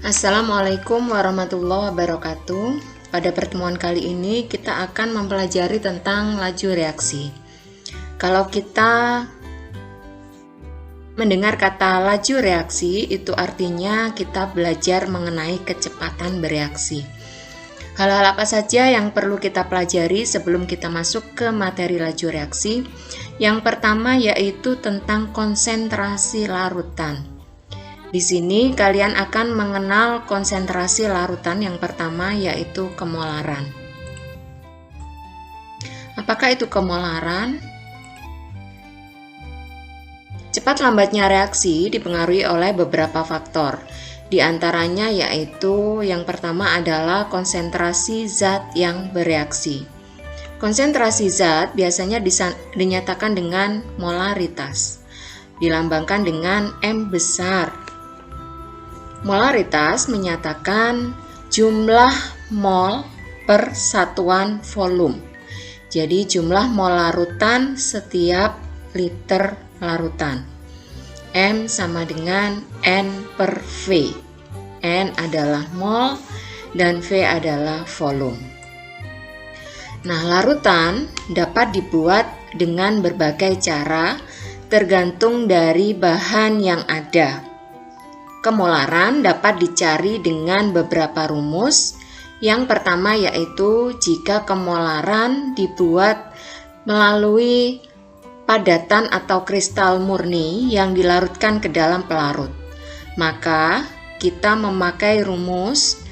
Assalamualaikum warahmatullahi wabarakatuh. Pada pertemuan kali ini kita akan mempelajari tentang laju reaksi. Kalau kita mendengar kata laju reaksi, itu artinya kita belajar mengenai kecepatan bereaksi. Hal-hal apa saja yang perlu kita pelajari sebelum kita masuk ke materi laju reaksi? Yang pertama yaitu tentang konsentrasi larutan. Di sini kalian akan mengenal konsentrasi larutan yang pertama yaitu kemolaran. Apakah itu kemolaran? Cepat lambatnya reaksi dipengaruhi oleh beberapa faktor. Di antaranya yaitu yang pertama adalah konsentrasi zat yang bereaksi. Konsentrasi zat biasanya dinyatakan dengan molaritas, dilambangkan dengan M besar. Molaritas menyatakan jumlah mol per satuan volume. Jadi jumlah mol larutan setiap liter larutan. M sama dengan N per V. N adalah mol dan V adalah volume. Nah, larutan dapat dibuat dengan berbagai cara tergantung dari bahan yang ada. Kemolaran dapat dicari dengan beberapa rumus. Yang pertama yaitu jika kemolaran dibuat melalui padatan atau kristal murni yang dilarutkan ke dalam pelarut, maka kita memakai rumus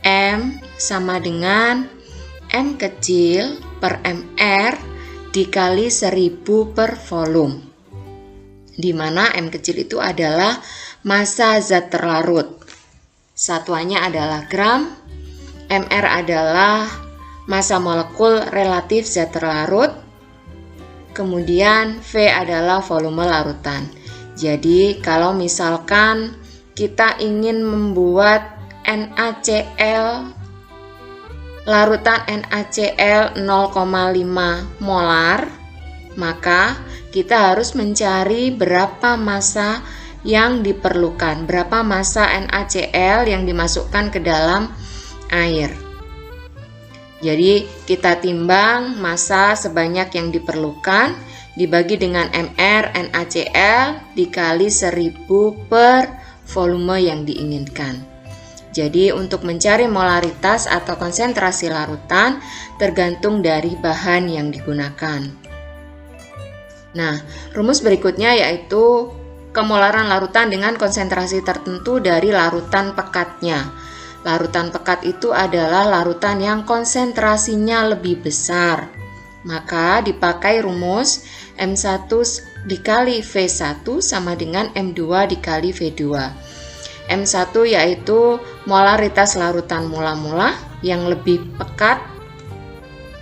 M sama dengan M kecil per MR dikali 1000 per volume, di mana M kecil itu adalah massa zat terlarut. Satuannya adalah gram, MR adalah massa molekul relatif zat terlarut, kemudian V adalah volume larutan. Jadi kalau misalkan kita ingin membuat NaCl, larutan NaCl 0,5 molar, maka kita harus mencari berapa massa yang diperlukan, berapa massa NaCl yang dimasukkan ke dalam air. Jadi kita timbang massa sebanyak yang diperlukan dibagi dengan MR NaCl dikali 1000 per volume yang diinginkan. Jadi untuk mencari molaritas atau konsentrasi larutan tergantung dari bahan yang digunakan. Nah, rumus berikutnya yaitu kemolaran larutan dengan konsentrasi tertentu dari larutan pekatnya. Larutan pekat itu adalah larutan yang konsentrasinya lebih besar. Maka dipakai rumus M1 dikali V1 sama dengan M2 dikali V2. M1 yaitu molaritas larutan mula-mula yang lebih pekat.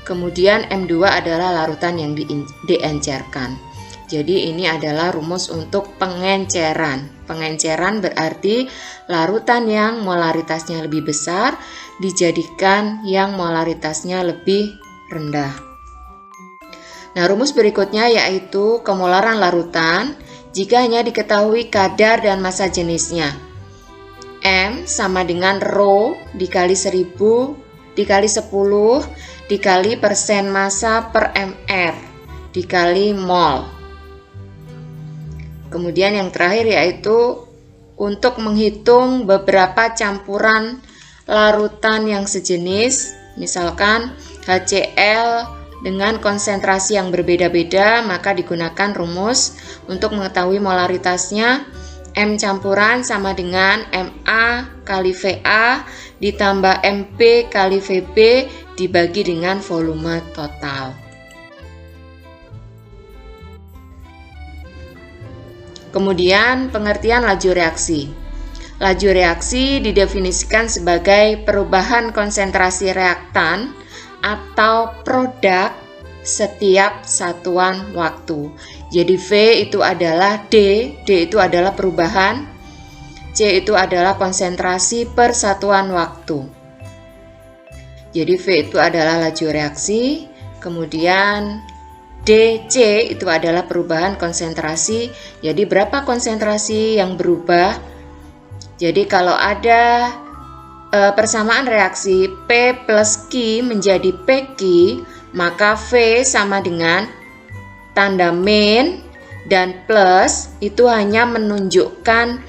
Kemudian M2 adalah larutan yang diencerkan. Jadi ini adalah rumus untuk pengenceran. Pengenceran berarti larutan yang molaritasnya lebih besar dijadikan yang molaritasnya lebih rendah. Nah, rumus berikutnya yaitu kemolaran larutan jika hanya diketahui kadar dan massa jenisnya. M sama dengan Rho dikali 1000 dikali 10 dikali persen massa per MR dikali mol. Kemudian yang terakhir yaitu untuk menghitung beberapa campuran larutan yang sejenis, misalkan HCl dengan konsentrasi yang berbeda-beda, maka digunakan rumus untuk mengetahui molaritasnya. M campuran sama dengan Ma kali Va ditambah Mp kali Vb dibagi dengan volume total. Kemudian pengertian laju reaksi. Laju reaksi didefinisikan sebagai perubahan konsentrasi reaktan atau produk setiap satuan waktu. Jadi V itu adalah D itu adalah perubahan, C itu adalah konsentrasi per satuan waktu. Jadi V itu adalah laju reaksi, kemudian DC itu adalah perubahan konsentrasi. Jadi berapa konsentrasi yang berubah? Jadi kalau ada persamaan reaksi P plus Q menjadi PQ, maka V sama dengan tanda min dan plus itu hanya menunjukkan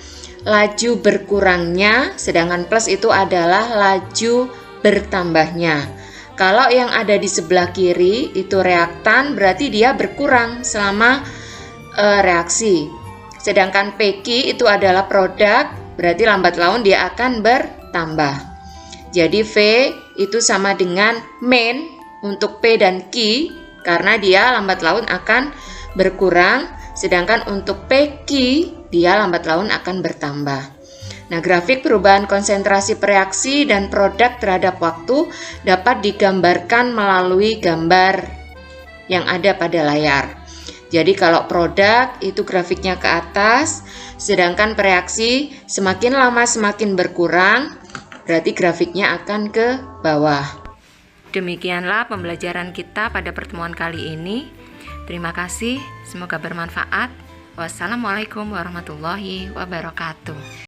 laju berkurangnya, sedangkan plus itu adalah laju bertambahnya. Kalau yang ada di sebelah kiri itu reaktan, berarti dia berkurang selama reaksi. Sedangkan PQ itu adalah produk, berarti lambat laun dia akan bertambah. Jadi V itu sama dengan min untuk P dan Q karena dia lambat laun akan berkurang, sedangkan untuk PQ dia lambat laun akan bertambah. Nah, grafik perubahan konsentrasi reaksi dan produk terhadap waktu dapat digambarkan melalui gambar yang ada pada layar. Jadi kalau produk itu grafiknya ke atas, sedangkan reaksi semakin lama semakin berkurang, berarti grafiknya akan ke bawah. Demikianlah pembelajaran kita pada pertemuan kali ini. Terima kasih, semoga bermanfaat. Wassalamualaikum warahmatullahi wabarakatuh.